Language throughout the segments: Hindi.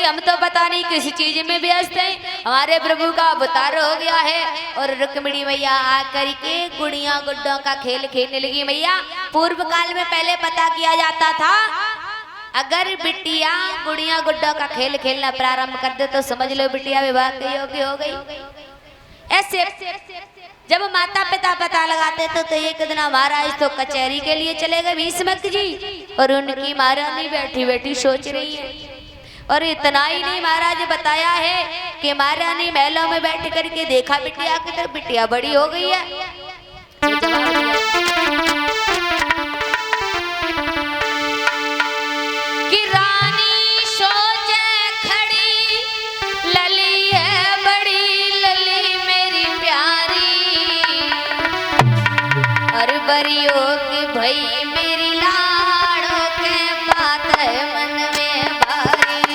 हम तो पता नहीं किसी चीज में व्यस्त हैं, हमारे प्रभु का अवतार हो गया है। और रुक्मिणी मैया आकर के गुड़िया गुड्डों का खेल खेलने लगी। मैया पूर्व काल में पहले पता किया जाता था, अगर बिटिया गुड़िया गुड्डों का खेल खेलना प्रारंभ कर दे तो समझ लो बिटिया विवाह के योग्य हो गई। ऐसे जब माता पिता पता लगाते तो एक दिन महाराज तो कचहरी के लिए चले गए भीष्मक जी, और उनकी महारानी बैठी बैठी सोच रही है। और इतना ही नहीं, महाराज बताया है कि महारानी महलों में बैठ करके देखा बिटिया की, तो बिटिया बड़ी हो गई है। कि रानी सोचे खड़ी लली है बड़ी, लली मेरी प्यारी, और बरियो की भई मेरी लाड़ो के बात है मन में भारी।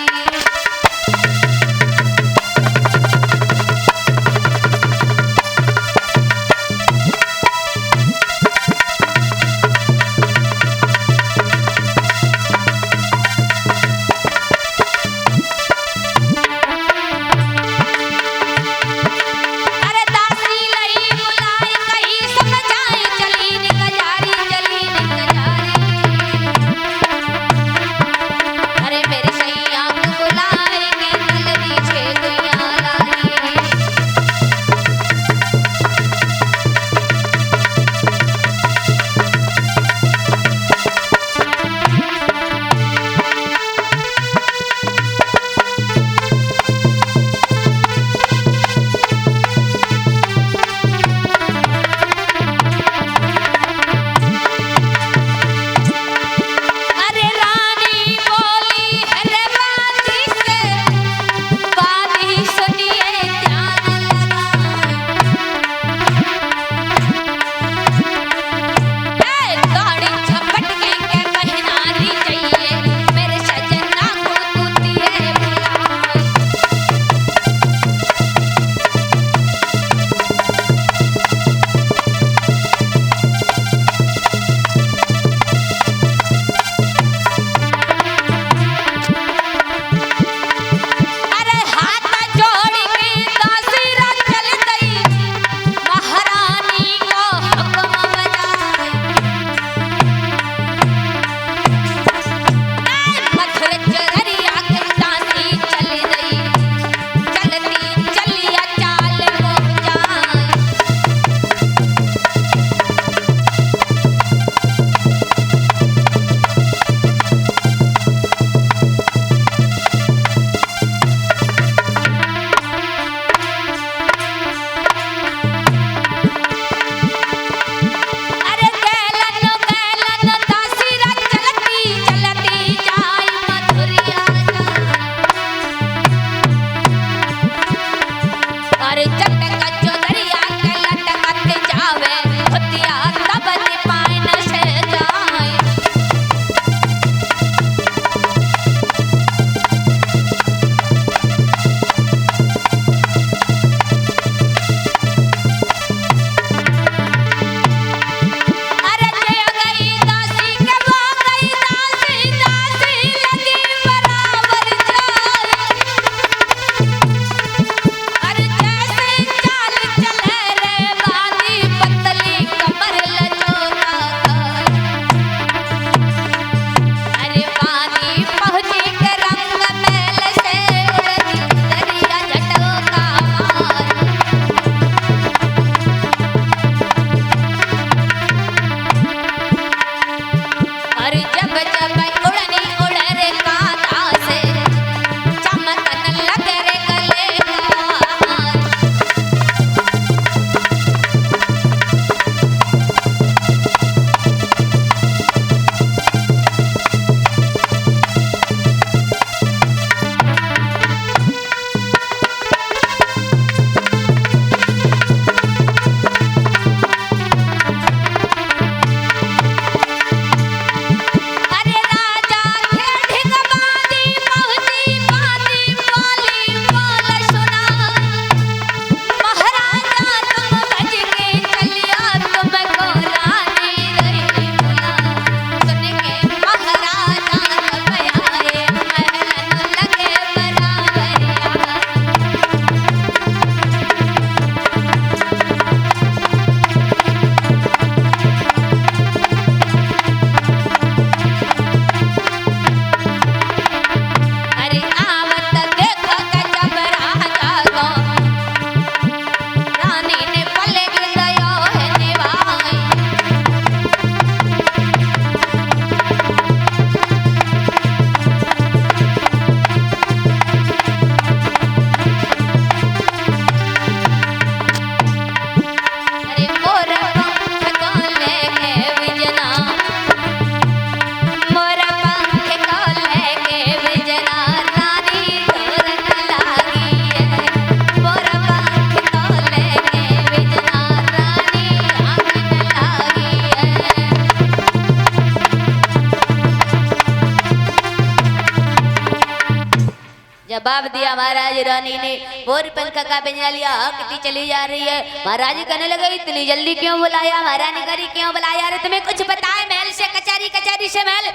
जवाब दिया महाराज रानी ने। और पंखा का पिंजरा लिया, कितनी चली जा रही है। महाराज कहने लगे इतनी जल्दी क्यों बुलाया। महारानी करी क्यों बुलाया, अरे तुम्हें कुछ बताए, महल से कचहरी, कचहरी से महल।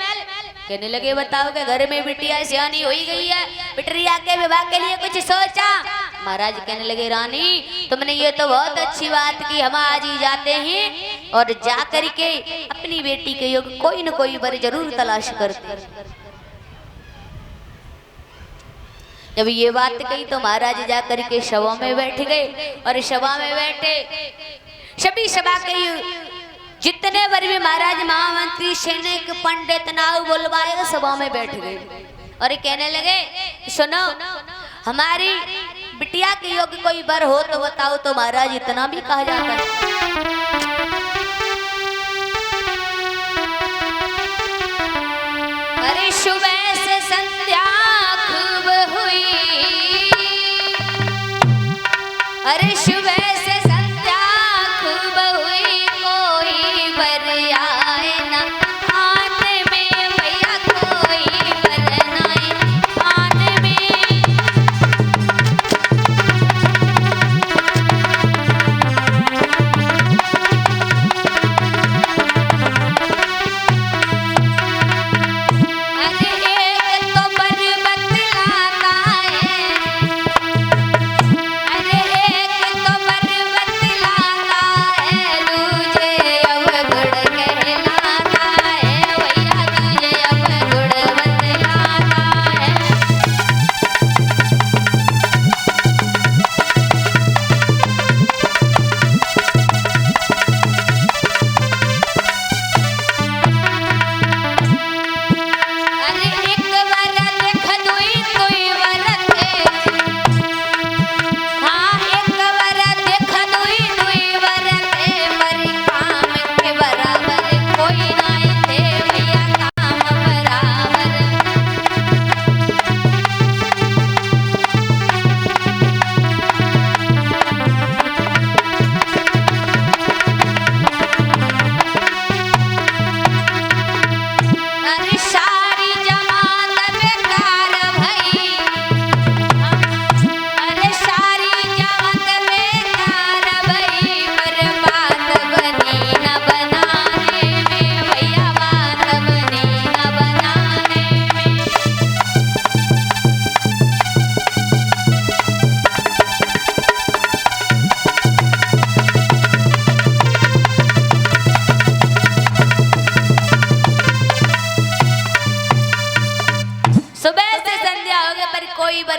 कहने लगे बताओ कि घर में बिटिया सियानी हो गई है, बिटिया के विवाह के लिए कुछ सोचा। महाराज कहने लगे रानी तुमने ये तो बहुत अच्छी बात की, हम आज ही जाते हैं और जा करके अपनी बेटी के योग कोई न कोई वर जरूर तलाश करते। जब ये बात कही तो महाराज जा करके सभा में बैठ गए और सभा में बैठे सभी सभा के जितने वर भी महाराज महामंत्री सैनिक पंडित नाव बुलवाए सभा में बैठ गए और कहने लगे सुनो हमारी बिटिया के योग्य कोई वर हो तो बताओ। तो महाराज इतना भी कहा जाता है। अरे सुबह से संध्या खूब हुई, अरे सुबह से संध्या खूब हुई, कोई वर आए ना हाथ में भैया, कोई वर नाए हाथ में।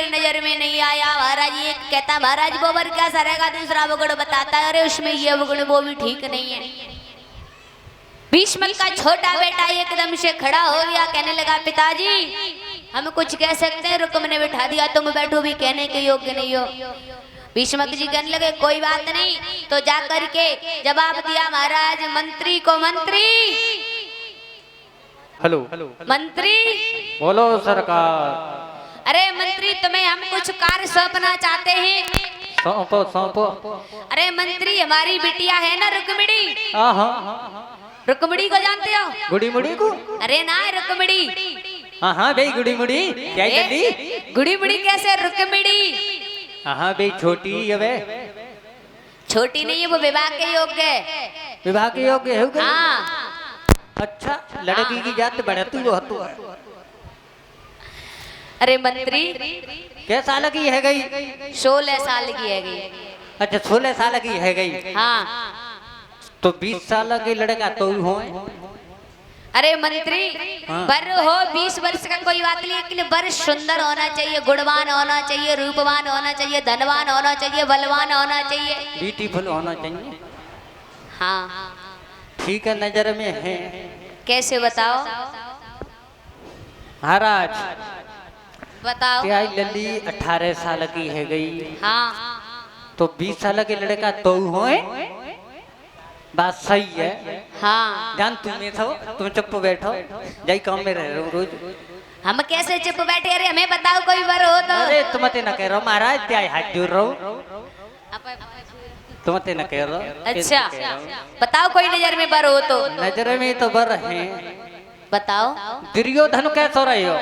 नजर में नहीं आया। महाराज ये कहता महाराज वो वर क्या सरेगा, दूसरा वगुण बताता है अरे उसमें ये वगुण वो भी ठीक नहीं है। भीष्म का छोटा बेटा एकदम से खड़ा हो गया, कहने लगा पिताजी हम कुछ कह सकते हैं। रुक्म ने बिठा दिया, तुम बैठो भी कहने के योग्य नहीं हो। भीष्म जी कहने लगे कोई बात नहीं। तो जाकर के जवाब दिया महाराज मंत्री को, मंत्री हेलो मंत्री बोलो सरकार। अरे मंत्री तुम्हें हम कुछ कार्य सौंपना चाहते हैं। सौंपो सौंपो। अरे मंत्री हमारी बिटिया है ना रुक्मिणी, रुक्मिणी को जानते हो? गुड़ी मुड़ी को? अरे ना रुक्मिणी। हाँ हाँ भाई गुड़ी मुड़ी क्या जल्दी? गुड़ी मुड़ी कैसे रुक्मिणी? हाँ भाई छोटी है वे। छोटी नहीं है वो, विवाह के योग्य है। विवाह के योग्य है क्या? हाँ। अच्छा लड़की की जात बढ़ती बहुत है। अरे मंत्री क्या साल की है गई? 16 साल की है गई। अच्छा 16 साल की है गई। हाँ तो 20 साल के लड़का तो हो। अरे मंत्री वर हो 20 वर्ष का कोई बात नहीं, लेकिन वर सुंदर होना चाहिए, गुणवान होना चाहिए, रूपवान होना चाहिए, धनवान होना चाहिए, बलवान होना चाहिए, ब्यूटीफुल होना चाहिए। हाँ ठीक है नजर में है। कैसे बताओ महाराज? बताओ। क्या लली 18 साल की है गई। हाँ तो 20 साल के लड़का तो हो। बात सही है। हाँ जान तुम्हें था, तुम चुप बैठो, जाई काम में रह रहे हो रोज। हम कैसे चुप बैठे? अरे हमें बताओ कोई वर हो तो। अरे तुम ते न कह रहो महाराज, क्या हाथ जोड़ रहो, तुम ते न कह रहो। अच्छा बताओ कोई नजर में वर हो तो। नजर में तो बर है। बताओ। दुर्योधन कैसो रहे हो?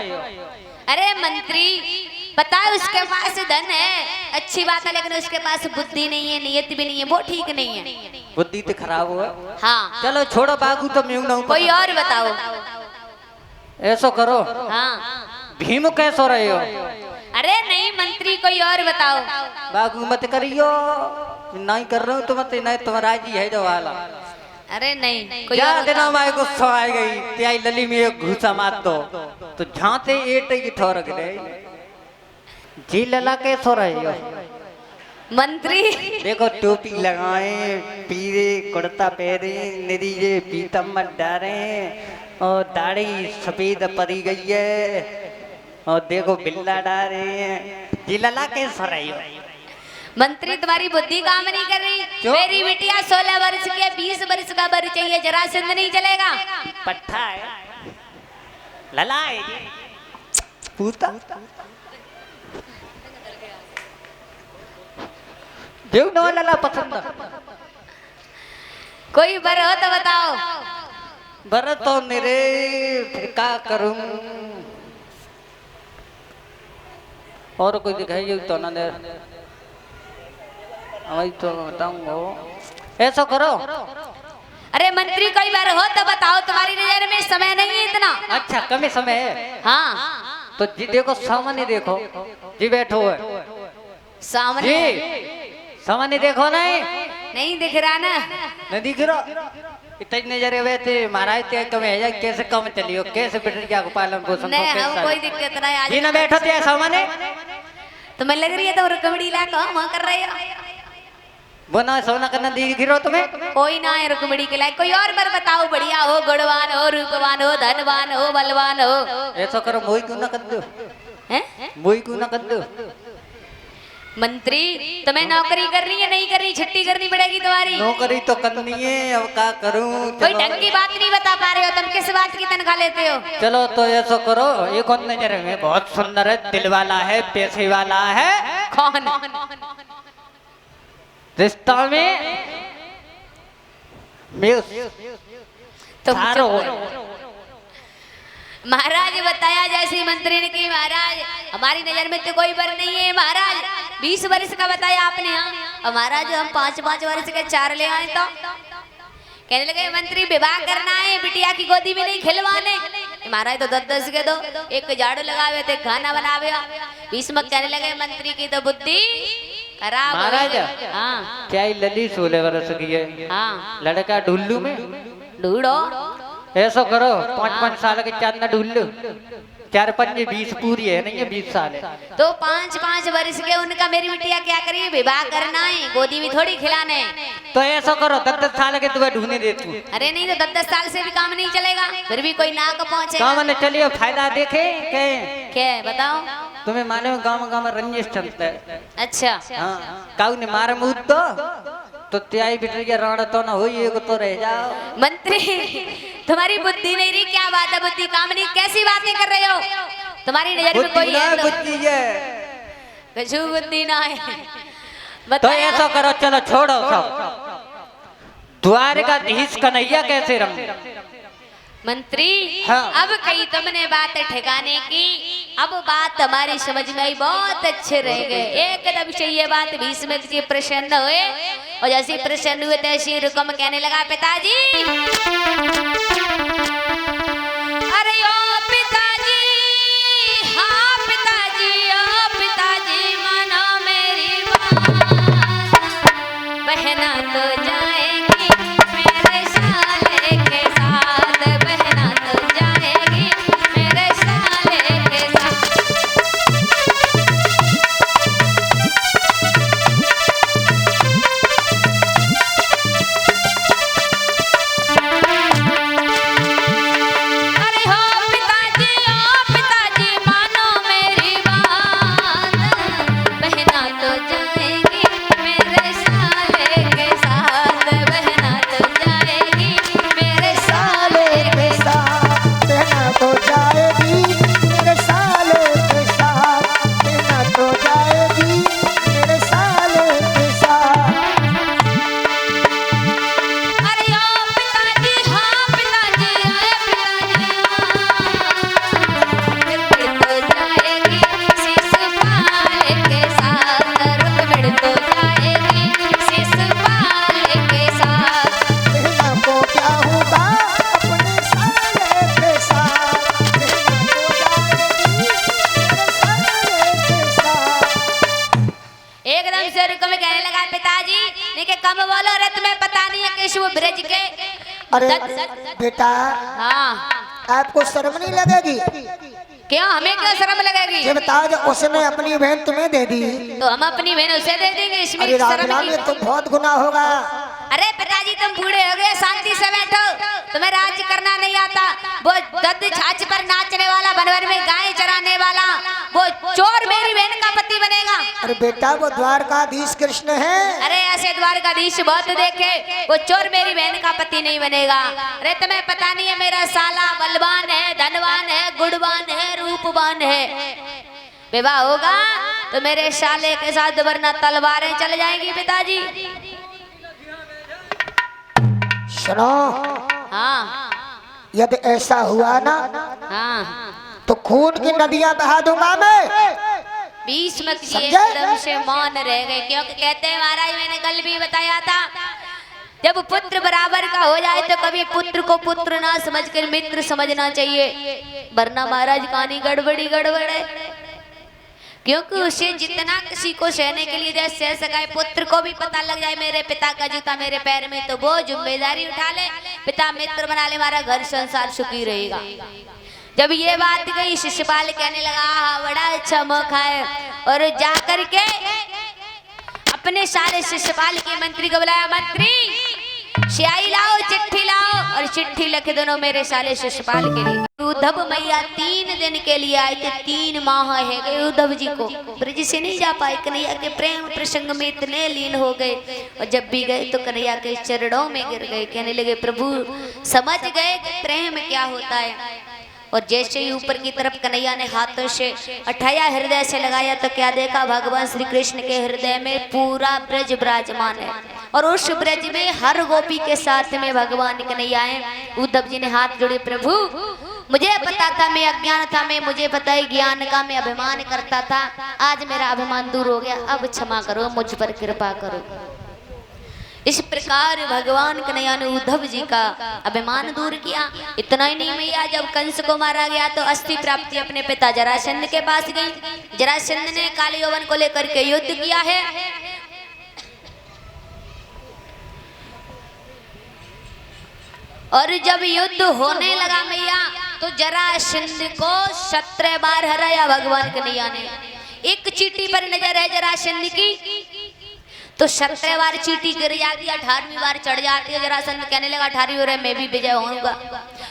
अरे मंत्री पता है उसके पास धन है, अच्छी बात है, लेकिन उसके पास बुद्धि नहीं है, नियत भी नहीं है, वो ठीक नहीं है। बुद्धि तो खराब हुआ। हाँ चलो छोड़ो बागू तो मैं ना कोई और बताओ। ऐसो करो, हाँ भीम कैसो रहे हो? अरे नहीं मंत्री, कोई और बताओ। बागू मत करियो, नहीं कर रहा हूँ तो मत, नहीं तुम्हारा जी है जो वाला। अरे नहीं कोई क्या और देना बताओ। माय गुस्सा आ गई, त्याई लली में एक घुसा मार दो तो झांते एट की ठोरक दे। जी लला कैसो रहे हो? मंत्री देखो टोपी लगाए, पीले कुर्ता पहने, निरीजे पीतम्बर डाले और दाढ़ी सफेद पड़ी गई है और देखो बिल्ला डाले हैं। जी लला कैसो रही हो? मंत्री तुम्हारी बुद्धि काम नहीं कर रही। क्यों? मेरी बिटिया 16 वर्ष की है, 20 वर्ष का बर चाहिए, जरा सिंध नहीं चलेगा। पट्टा है, लला है जी। पूछता देव नो लला पसंद। कोई बर हो तो बताओ। बर तो मेरे फिर का करूं, और कोई दिखाई तो ना दे, वही तो बताऊंगा। ऐसा करो। अरे मंत्री कोई बार हो तो बताओ, तुम्हारी नजर में समय नहीं है इतना। अच्छा कम समय है हाँ तो जी देखो सामने देखो, जी बैठो है सामने जी, सामने देखो नहीं, नहीं दिख रहा ना। नहीं दिख रहा। इतने नजरे हुए थे महाराज ते कम है, कैसे कम चलियो, कैसे बिटिया को पालन पोषण नहीं को हम कैसा कोई दिक्कत नहीं आज। जी ना बैठो थे सामने, तुम्हें लग रही है तो रुकमड़ी ला वहाँ कर रहे हो। वो ना सोना करना दिख रहा तुम्हें। कोई ना है रुकमड़ी के लायक, कोई और बार बताओ, बढ़िया हो, गुणवान हो, रूपवान हो, धनवान हो, बलवान हो। ऐसा करो, मोई क्यों ना कर दो, हैं? मोई क्यों ना कर दो। मंत्री तुम्हें नौकरी करनी है, नहीं करनी, छुट्टी करनी पड़ेगी तुम्हारी। नौकरी तो करनी है, अब क्या करूं। कोई चलो ढंग की बात नहीं बता पा रहे हो, तुम किस बात की तनख्वाह लेते हो? चलो तो ऐसा करो, ये कौन नजर में बहुत सुंदर है, दिल वाला है, पैसे वाला है, कौन? रिश्ता में तुम सारो महाराज बताया जैसे मंत्री ने की, महाराज हमारी नजर में तो कोई बर नहीं है महाराज। 20 वर्ष का बताया आपने, हाँ महाराज हम 5-5 वर्ष के 4 ले आए तो कहने लगे मंत्री विवाह करना है, बिटिया की गोदी में नहीं खिलवाने। महाराज तो 10-10 के दो, एक झाड़ू लगावे थे, खाना बनावे। 20 में कहने लगे मंत्री की तो बुद्धि खराब महाराज हाँ क्या ही लली 16 वर्ष की है, हाँ लड़का ढुल्लू में। ढूंढो। ऐसा करो 5-5 साल के चार ना ढुल्लू, 4-5 20 पूरी है, नहीं है 20 साल है तो 5-5 वर्ष के उनका मेरी बिटिया क्या करिए, विवाह करना है, गोदी में थोड़ी खिलाने। तो ऐसा करो 10-10 साल के तुम्हें ढूंढने दे तू। अरे नहीं तो 10-10 साल से भी काम नहीं चलेगा, फिर भी कोई नाक पहुंचे। गाँव में चलिए फायदा देखे के क्या बताओ? तुम्हें माने गाँव में रंजिश चलता है। अच्छा हाँ काऊ ने मारे मुद तो त्याई बिटिया राणा तो ना हो, ये तो रह जाओ। मंत्री तुम्हारी बुद्धि नहीं रही, क्या बात है बुद्धि काम नहीं, कैसी बातें कर रहे हो? तुम्हारी नजर में कोई है तो बुद्धि है कछु बुद्धि ना है। तो बताया ऐसा करो, चलो छोड़ो सब, द्वारकाधीश कन्हैया कैसे रंग। मंत्री हाँ। अब कही तुमने बात ठिकाने की, अब बात हमारी समझ में आई, बहुत अच्छे रह गए एकदम से। ये बात भीष्म जी प्रसन्न हुए और जैसे प्रसन्न हुए तैसे रुकम कहने लगा पिताजी, अरे ओ पिताजी, हाँ पिताजी, ओ पिताजी मानो मेरी बात, बहना तो जाएगी मेरे साले के साथ, बहना तो जाएगी मेरे साले के साथ। अरे हो पिताजी, पिताजी, नहीं के कम बोलो रे, तुम्हें पता नहीं है कि वो ब्रज के। अरे बेटा, हाँ आपको शर्म नहीं लगेगी? क्यों, हमें क्यों शर्म लगेगी? ये बताओ, जब उसने अपनी बहन तुम्हें दे दी तो हम अपनी बहन उसे दे देंगे, इसमें अरे शर्म राजलाल की। में तो बहुत गुनाह होगा। अरे पिताजी तुम बूढ़े हो गए, शांति से बैठो, तुम्हें राज करना नहीं आता। वो गद्द छाछ पर नाचने वाला, बनवर में गाय चराने वाला, वो चोर मेरी बहन का पति बनेगा। अरे बेटा, वो द्वारकाधीश कृष्ण है। अरे ऐसे द्वारकाधीश बहुत देखे, वो चोर मेरी बहन का पति नहीं बनेगा। अरे तुम्हें पता नहीं है, मेरा साला बलवान है, धनवान है, गुणवान है, रूपवान है। विवाह होगा तो मेरे साले के साथ वरना तलवारें चल जाएंगी पिताजी। सुनो, हाँ यदि ऐसा हुआ ना हाँ, तो खून की नदियां बहा दूंगा मैं। भीष्म जी समझे? एकदम से मौन रह गए, क्योंकि कहते हैं महाराज, मैंने कल भी बताया था, जब पुत्र बराबर का हो जाए तो कभी पुत्र को पुत्र ना समझकर मित्र समझना चाहिए, वरना महाराज कहानी गड़बड़ी गड़बड़ है। क्योंकि उसे जितना किसी को सहने के लिए सह सकाए, पुत्र को भी पता लग जाए मेरे पिता का जूता मेरे पैर में, तो वो जिम्मेदारी उठा ले, पिता मित्र बना ले, हमारा घर संसार सुखी रहेगा। जब ये बात गई, शिशुपाल कहने लगा बड़ा अच्छा मौका है, और जाकर के अपने सारे शिशुपाल के मंत्री को बुलाया, मंत्री स्याही लाओ, चिट्ठी लाओ, और चिट्ठी लिख दोनों मेरे साले शिशुपाल के लिए। उद्धव मैया 3 दिन के लिए आए थे, 3 माह है गए उद्धव जी को, ब्रज से नहीं जा पाए, कन्हैया के प्रेम प्रसंग में इतने लीन हो गए, और जब भी गए तो कन्हैया के चरणों में गिर गए, कहने लगे प्रभु समझ गए कि प्रेम क्या होता है। और जैसे ही ऊपर की तरफ कन्हैया ने हाथों से उठाया, हृदय से लगाया, तो क्या देखा, भगवान श्री कृष्ण के हृदय में पूरा ब्रज विराजमान है, और उस ब्रज में हर गोपी के साथ में भगवान कन्हैया हैं। उद्धव जी ने हाथ जोड़े, प्रभु मुझे पता था मैं अज्ञान था, मैं मुझे पता है ज्ञान का, मैं अभिमान करता था, आज मेरा अभिमान दूर हो गया, अब क्षमा करो, मुझ पर कृपा करो। इस प्रकार भगवान कन्हैया ने उद्धव जी का अभिमान दूर किया। इतना ही नहीं मैया, जब कंस को मारा गया तो अस्थि प्राप्ति अपने पिता जरासंध के पास गई। जरासंध ने काली यौवन को लेकर के युद्ध किया है, और जब युद्ध होने लगा मैया, तो जरासंध को 17 बार हराया भगवान कन्हैया ने। एक चीटी पर नजर है जरासंध की, तो 17 बार चीटी गिर जाती है, 18वीं बार चढ़ जाती है। जरासंध कहने लगा 18वीं बार मैं भी विजय होऊंगा,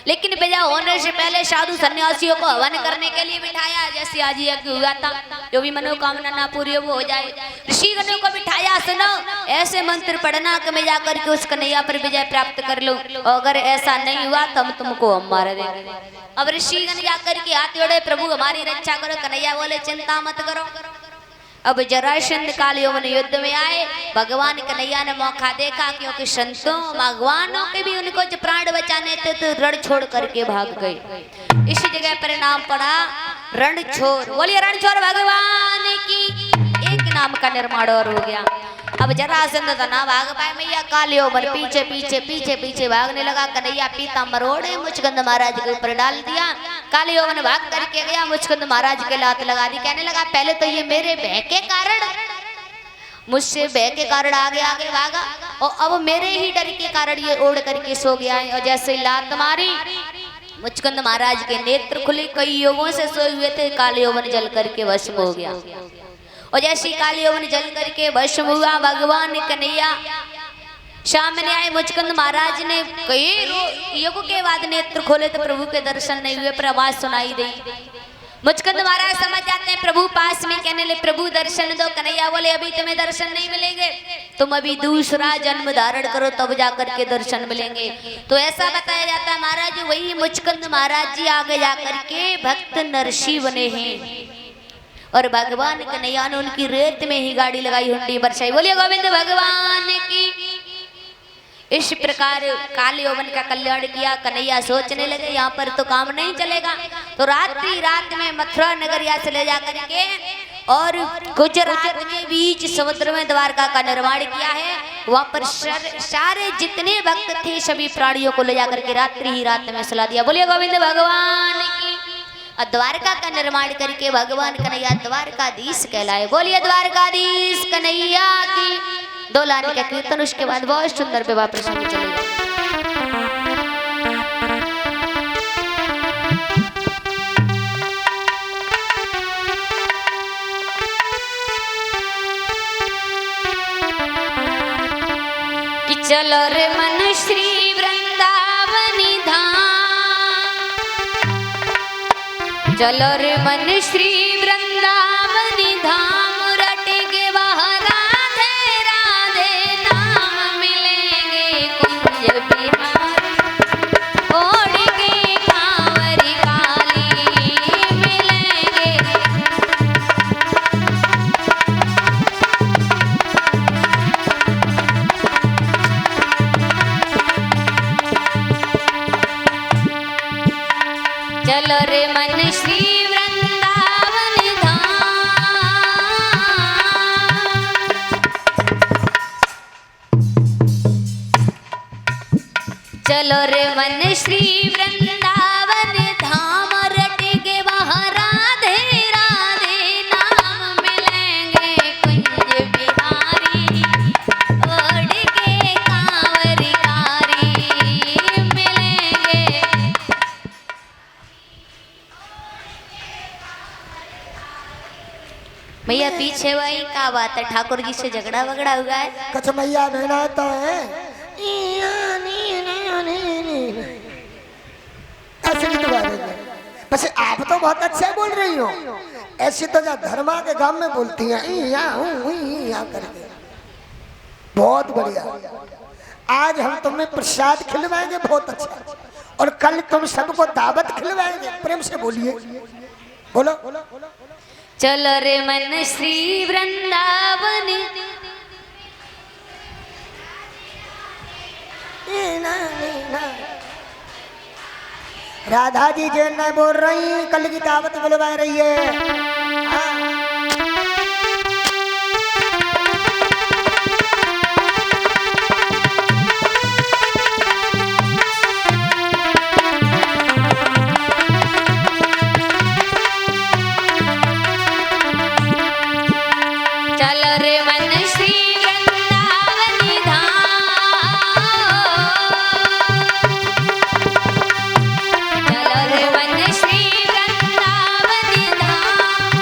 लेकिन विजय होने से पहले साधु सन्यासियों को हवन करने के लिए बिठाया, जैसे आज यज्ञ हुआ था, जो भी मनोकामना ना पूरी हो वो हो जाए। ऋषिगणों को बिठाया, सुनो ऐसे मंत्र पढ़ना कि मैं जाकर के उस कन्हैया पर विजय प्राप्त कर लूं, और अगर ऐसा नहीं हुआ तो हम तुमको हम मार देंगे। अब ऋषिगण जाकर के हाथ जोड़े, प्रभु हमारी रक्षा करो। कन्हैया बोले चिंता मत करो। अब जरासंध काल यौवन युद्ध में आए, भगवान कन्हैया ने मौका देखा, क्योंकि संतों भगवानों के भी उनको जो प्राण बचाने थे तो रण छोड़ करके भाग गए। इस जगह पर नाम पड़ा रणछोड़। बोलिए रणछोड़ भगवान की, एक नाम का निर्माण और हो गया। अब जरासंध तो ना भाग पाए मैया, काल यौवन पीछे पीछे पीछे पीछे भागने लगा। कन्हैया पीताम्बर ओढ़े मुचकुंद महाराज के ऊपर डाल दिया, काल यौवन भाग करके गया, मुचकुंद महाराज के लात लगा दी। कहने लगा पहले तो ये मेरे भय के कारण, मुझसे भय के कारण आगे आगे भागा, और अब मेरे ही डर के कारण ये ओढ़ करके सो गया है। और जैसे लात मारी, मुचकुंद महाराज के नेत्र खुले, कई युगों से सोए हुए थे, काल यौवन जल करके भस्म हो गया। और जैसे काल यौवन जल करके भस्म हुआ, भगवान कन्हैया सामने आए। मुचकुंद महाराज ने कई युग के बाद नेत्र खोले तो प्रभु के दर्शन नहीं हुए, पर आवाज सुनाई दी। मुचकुंद महाराज समझ जाते हैं प्रभु पास में, कहने लगे प्रभु दर्शन दो। कन्हैया बोले अभी तुम्हें दर्शन नहीं मिलेंगे, तुम अभी दूसरा जन्म धारण करो तब जाकर के दर्शन मिलेंगे। तो ऐसा बताया जाता है महाराज, वही मुचकुंद महाराज जी आगे जाकर के भक्त नरसी बने हैं, और भगवान कन्हैया ने उनकी रेत में ही गाड़ी लगाई, हुंडी बरसाई। बोलिए गोविंद भगवान की। इस प्रकार काल यौवन का कल्याण किया। कन्हैया सोचने लगे यहाँ पर तो काम नहीं चलेगा, तो रात में मथुरा नगरिया से ले जाकर के और गुजरात के बीच समुद्र में द्वारका का निर्माण किया है। वहाँ पर सारे जितने भक्त थे सभी प्राणियों को ले जाकर के रात्रि ही रात में सुला दिया। बोलिए गोविंद भगवान की। द्वारका का निर्माण करके भगवान कन्हैया द्वारकाधीश कहलाए। बोलिए द्वारकाधीश कन्हैया की। दो लाइन का कीर्तन, उसके बाद बहुत सुंदर विवाह प्रसंग चलेगा। कि चलो रे मन श्री वृंदावनी धाम, चलो रे मन श्री वृंदावनी धाम, रट के वहाँ राधे राधे नाम मिलेंगे कुंज बिहारी, ओढ़ के कांवरी काली मिलेंगे। चलो रे मन श्री वृंदावन धाम, चलो रे मन श्री वृंदावन धाम, रट के वहाँ राधे राधे नाम मिलेंगे कुंज बिहारी, ओढ़ के कांवरी कारी मिलेंगे। भैया पीछे वही क्या बात है, ठाकुर जी से झगड़ा वगड़ा हुआ है? कछ मैया बहना तो है ऐसे नहीं तो बस आप तो बहुत अच्छे बोल रही हो, ऐसे तो जा धर्मा के गांव में बोलती हैं यहाँ करके। बहुत बढ़िया, आज हम तुम्हें प्रसाद खिलवाएंगे बहुत अच्छा, और कल तुम सबको दावत खिलवाएंगे। प्रेम से बोलिए, बोलो। चलो रे मन श्री वृंदावन, राधा जी जैन नहीं बोल रही, कल की दावत बुलवा रही है। हाँ। चलो रे मन श्री वृंदावनी धाम, चलो रे मन श्री वृंदावनी धाम,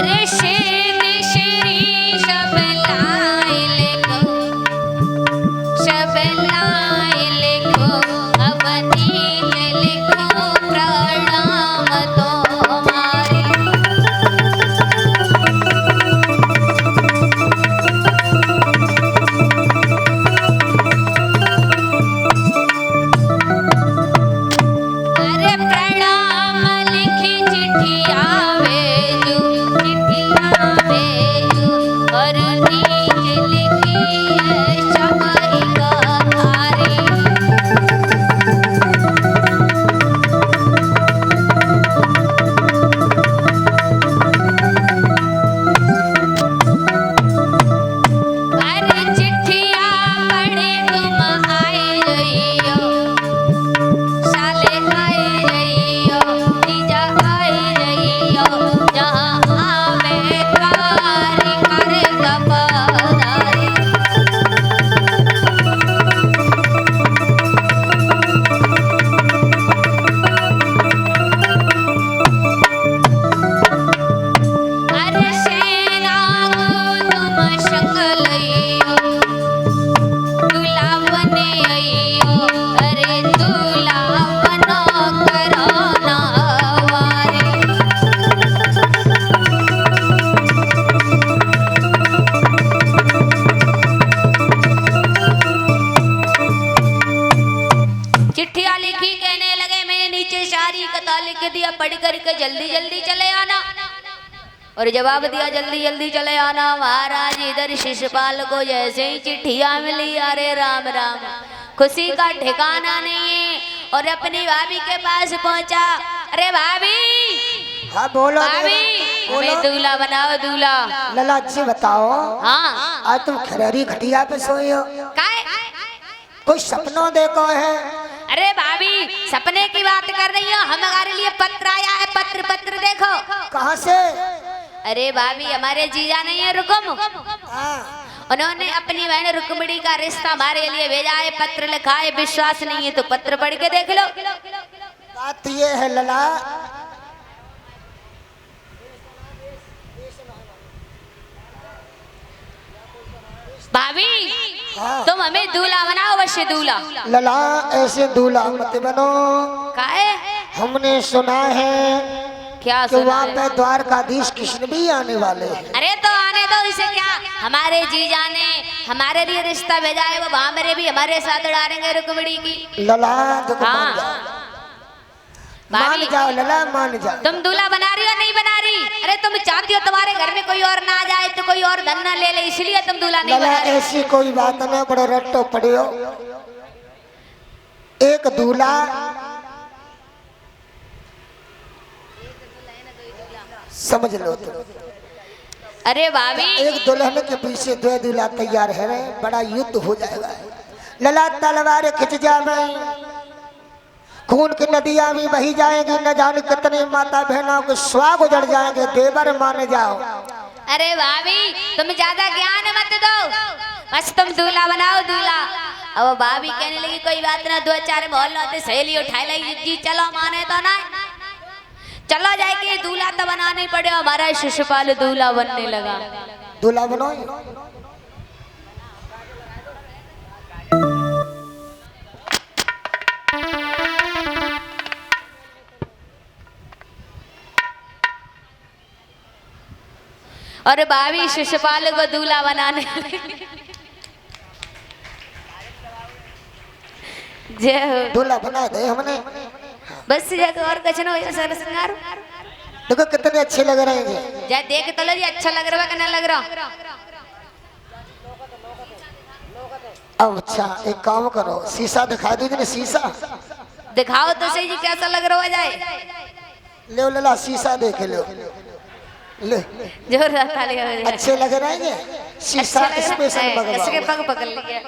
अरे शेर श्री सब लाए लिखो, सब लाए लिखो, अब नीच लिखो प्रणाम तुम्हारे। अरे प्रणाम लिखी चिट्ठिया भेजू, चिट्ठिया भेजू, और नीच लिखी है शबरी कथारी। अरे चिट्ठिया पढ़ी तुम आए रहियो, साले आए रहियो, तीजा आए रहियो, जहाँ आवे कारी करे गपदारी। अरे सेना को तुम संग लइयो, दूल्हा बने अइयो, अरे दूल्हा बनो करो नावारी। चिट्ठियाँ लिखी, कहने लगे मैंने नीचे सारी कथा लिख दिया, पढ़ करके जल्दी जल्दी चले आना। और जवाब दिया जल्दी जल्दी चले आना। महाराज इधर शिशुपाल को जैसे ही चिट्ठियाँ मिली, अरे राम राम, खुशी का ठिकाना नहीं है। और अपनी भाभी के पास पहुंचा, अरे भाभी, हाँ बोलो भाभी, बोलो। हमें दूल्हा बनाओ, दूल्हा। लला जी बताओ, हाँ, आज तुम खरेरी खटिया पे सोई हो, काय? कोई सपनों देखो है? अरे भाभी, सपने की बात कर रही हो? हमारे लिए पत्र आया है, पत्र, पत्र देखो। कहाँ से? अरे भाभी, हमारे जीजा नहीं है रुकुम, हाँ, उन्होंने अपनी बहन रुक्मिणी का रिश्ता हमारे लिए भेजा है, पत्र लिखा है। विश्वास नहीं है तो पत्र पढ़ के देख लो। बात ये है लला, भाभी, हाँ। तुम हमें दूल्हा बनाओ, अवश्य दूल्हा। लला ऐसे दूल्हा मत बनो, काहे? हमने सुना है क्या कि सुना वहाँ है? पे द्वारकाधीश कृष्ण भी आने वाले हैं। अरे तो आने दो, इसे क्या। हमारे जीजा ने हमारे लिए रिश्ता भेजा है, वो वहाँ मेरे भी हमारे साथ डालेंगे रुक्मिणी की। लला तो मान हाँ जाओ, भाभी, मान जाओ लला, मान जाओ। तुम दूल्हा बना रही हो नहीं बना रही? अरे तुम चाहती हो तुम्हारे घर में कोई और ना आ जाए, तो कोई और धन ना ले ले, इसलिए तुम दूल्हा नहीं लला बना रही। ऐसी कोई बात नहीं, बड़ो रट्टो पड़ियो। एक दूल्हा समझ लो तुम, अरे भाभी, एक दुल्हन के पीछे दो दूल्हा तैयार है, बड़ा युद्ध हो जाएगा। लला तलवार खिंच जावे, खून की नदियां भी बही जाएंगी, न जाने कितने माता बहनों के स्वाग उजड़ जाएंगे, देवर मान जाओ। अरे भाभी, तुम ज्यादा ज्ञान मत दो, बस तुम दूल्हा बनाओ, दूल्हा। अब भाभी कहने लगी कोई बात ना, दो चार मोहल्लों से सहेली उठाई लगी, जी चलो, माने तो ना, चलो जाके दूल्हा तो बनाना ही पड़े। हमारा शिशुपाल दूल्हा बनने लगा। दूल्हा बनो। और भाभी शिशुपाल को दूल्हा बनाने जय हो। दूल्हा बना दे हमने, बस जगह और कुछ ना हो, सर श्रृंगार देखो कितने अच्छे लग रहे हैं। जा देख तो लो जी, अच्छा लग रहा है कि नहीं लग रहा। अब अच्छा एक काम करो, शीशा दिखा दो ना, शीशा दिखाओ तो सही जी, कैसा लग रहा जाए। ले लला, शीशा देख लो, ले जोरदार ताली हो। अच्छे लग रहे हैं। शीशा स्पेशल इसके मंगवा। पग पकड़ लिया।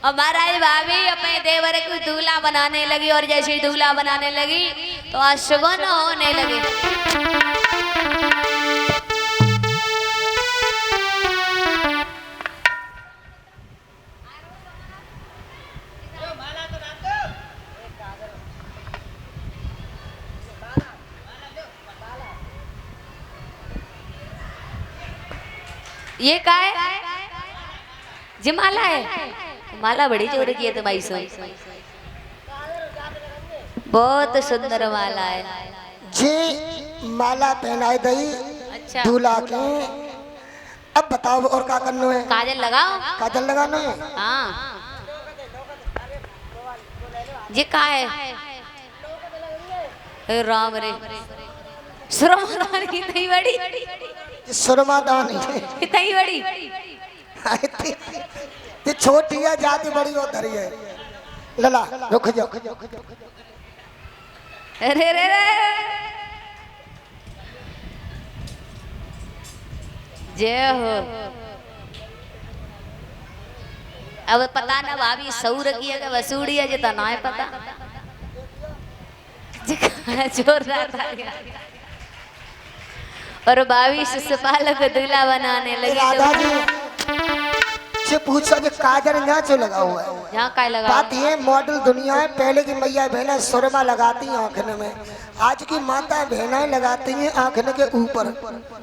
और महाराज भाभी अपने देवर को दूल्हा बनाने लगी, और जैसे ही दूल्हा बनाने लगी तो अशुभन होने लगे। ये का है? जी माला है। माला बड़ी चोरी की है तुम्हारी सो। बहुत सुंदर माला है। जी माला पहनाए दई अच्छा दूल्हा के। अब बताओ और क्या करना है? काजल लगाओ। काजल लगाना है। हाँ ये का है? हे राम रे सुरमादान कितनी बड़ी, सुरमादान कितनी बड़ी। ये छोटी है जाति बड़ी और धरी है। लला रुक जाओ। अरे रे रे जय हो। अब पता ना भाभी सऊर की है कि वसूड़ी है जितना ना है पता। जोर रहा और भाभी सुसपाल को दूल्हा बनाने लगी। राधा जी से पूछो जो काजल यहाँ से लगा हुआ है। यहाँ का लगा? बात ये मॉडल दुनिया है। पहले की मैया बहना सुरमा लगाती हैं आंखने में, आज की माता बहनाएं लगाती हैं आंखने के ऊपर।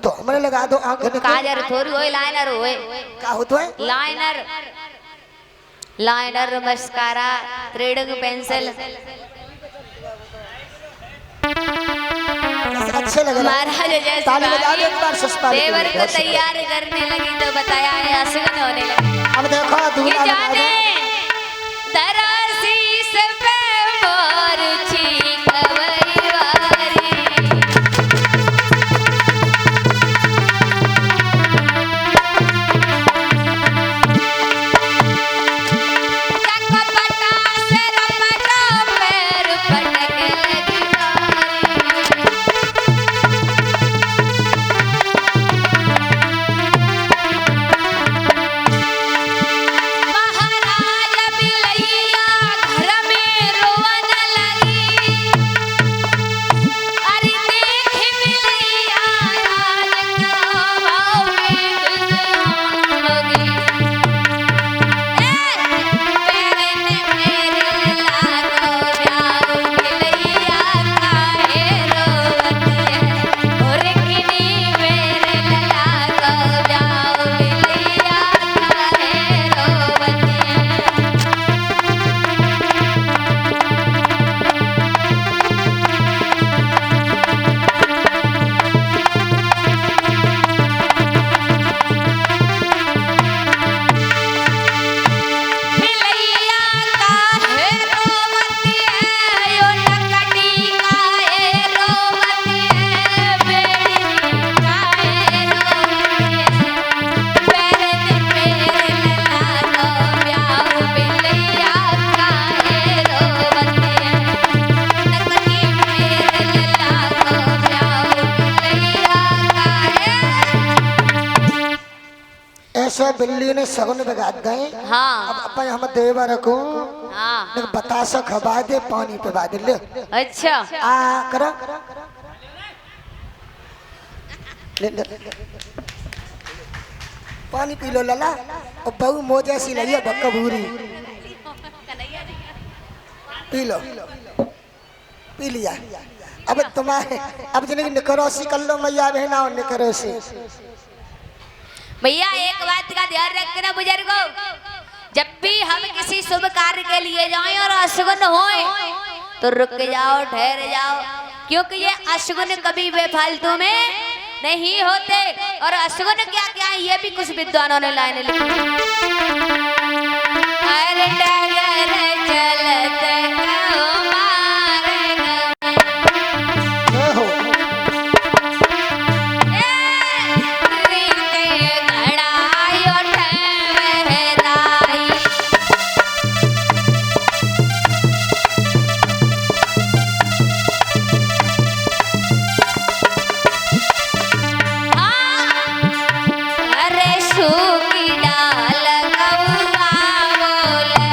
तो हमने लगा दो आंखने के। काजल थोड़ी होए लाइनर होए। क्या होता है? Liner liner mascara threading pencil अच्छे लग रहे हैं। महाराज जैसे ताली बजा दो एक बार सुष्पा जी। देवर को तैयार करने लगी तो बताया है अशगन होने लगी। अब देखो ये दूल्हा जाने दरासी से पे मोर छीक वैवारी। चकपटा से रपटा पैर पटक लगी महाराज बिलैया घर में रोवन लगी। अरे देख बिलैया आज का भाव में लगी। मेरे लागो ब्याह बिलैया काहे रोवती है। और किनी मेरे लागो ब्याह बिलैया काहे रोवती है। बिलैया काहे रोवती है। यो टकटी काहे रोवती है। बेड़ी काहे रोवती है। पैर मेरे लागो ब्याह बिलैया काहे रोवती है। टकटी मेरे लागो ब्याह बिलैया काहे। ऐसे बिल्ली ने सगुन बगा गए। हाँ अब अपन हम देवर को हाँ बतासा खबा दे, पानी पे बा दे। ले अच्छा आ करो। ले, ले, ले। पानी पी लो लला। और बहु मोजे सी लगी है बकबूरी। पी लो, पी लिया। अब तुम्हारे अब जिन्हें निकरोसी कर लो मैया बहना और निकरोसी। भैया एक बात का ध्यान रखना बुजुर्गों, जब भी हम किसी शुभ कार्य के लिए जाएं और अशगुन होए तो रुक जाओ, ठहर जाओ, क्योंकि ये अशगुन कभी बेफालतू में नहीं होते। और अशगुन क्या क्या है ये भी कुछ विद्वानों ने लाइन लिखी। अरे डगर चलते कहो मार्ग में। हो अरे सूखी डाल कौआ बोले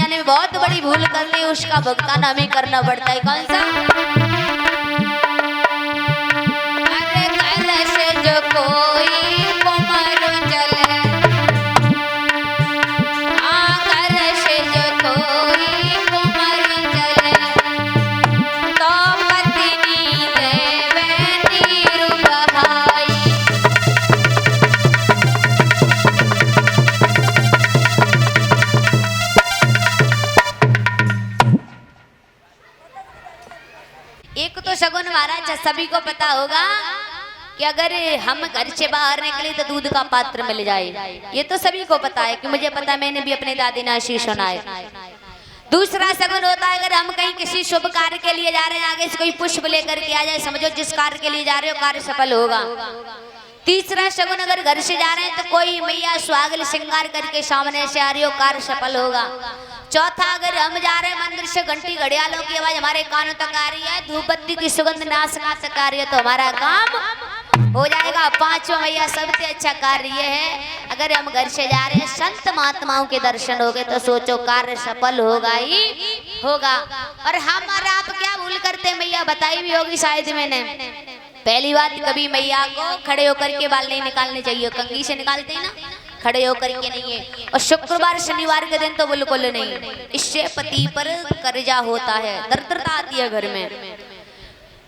जाने में बहुत बड़ी भूल कर ली, उसका भुगतान हमें करना पड़ता है। कौन सा? अरे घर से जो कोई कुमार चले, घर से जो कोई कुमार चले, तो पत्नी देवे नीर बहाई। एक तो शगुन महाराज सभी को पता होगा कि अगर हम घर से बाहर निकले तो दूध का पात्र मिल जाए, ये तो सभी को पता है कि मुझे पता है, मैंने भी अपने दादी ने आशीष सुना है। दूसरा शगुन होता है अगर हम कहीं किसी शुभ कार्य के लिए जा रहे हैं, आगे से कोई पुष्प लेकर के आ जाए, समझो जिस कार्य के लिए जा रहे हो कार्य सफल होगा। तीसरा शगुन अगर घर से जा रहे हैं तो कोई मैया स्वागत श्रृंगार करके सामने से आ रही हो, कार्य सफल होगा। चौथा अगर हम जा रहे हैं मंदिर से घंटी घड़ियालों की आवाज हमारे कानों तक आ रही है, धूप बत्ती की सुगंध नासिका तक आ रही है, तो हमारा काम हो जाएगा। पांचवा मैया सबसे अच्छा कार्य ये है अगर हम घर से जा रहे हैं संत महात्माओं के दर्शन हो गए तो सोचो कार्य सफल होगा ही होगा। और हम और आप क्या भूल करते मैया बताई भी होगी शायद मैंने। पहली बात, कभी मैया को खड़े होकर के बाल नहीं निकालने चाहिए, कंघी से निकालते हैं ना, खड़े होकर के नहीं है। और शुक्रवार शनिवार के दिन तो बिल्कुल नहीं, इससे पति पर कर्जा होता है, दरिद्रता आती है घर में।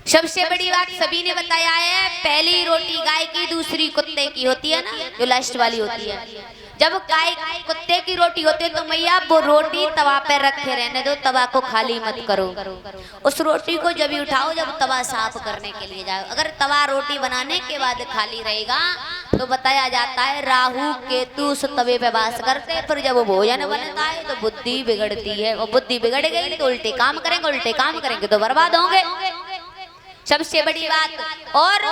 सबसे बड़ी बात सभी ने बताया है, पहली रोटी गाय की, दूसरी कुत्ते की होती है ना, जो लास्ट वाली होती है। जब गाय कुत्ते की रोटी होती है तो मैया वो रोटी तवा पे रखे रहने दो, तवा को खाली मत करो। उस रोटी को जब उठाओ जब तवा साफ करने के लिए जाओ। अगर तवा रोटी बनाने के बाद खाली रहेगा तो बताया जाता है राहु केतु उस तवे पे वास करते हैं, फिर जब वो भोजन बनता है तो बुद्धि बिगड़ती है, और बुद्धि बिगड़ गई तो उल्टे काम करेंगे, उल्टे काम करेंगे तो बर्बाद होंगे। सबसे बड़ी बात, और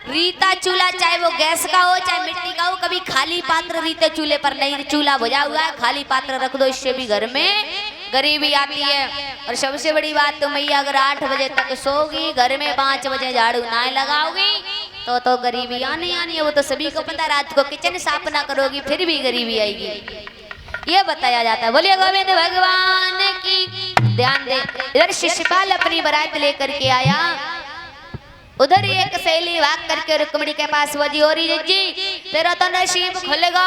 रीता चूल्हा चाहे वो गैस का हो चाहे मिट्टी का हो, कभी खाली पात्र रीते चूल्हे पर नहीं, चूल्हा बुझा हुआ है खाली पात्र रख दो, इससे भी घर में गरीबी आती है। और सबसे बड़ी बात तो मैया अगर 8 बजे तक सोगी, घर में 5 बजे झाड़ू ना लगाओगी तो गरीबी आनी है, वो तो सभी को पता। रात को किचन साफ ना करोगी फिर भी गरीबी आएगी, ये बताया जाता है। बोलिए गोविंद भगवान की। ध्यान दे, इधर शिशुपाल अपनी बारात लेकर के आया, उधर एक सहेली भाग करके रुक्मिणी के पास वो जी, हो रही जिज्जी तेरा तो नसीब खुलेगा।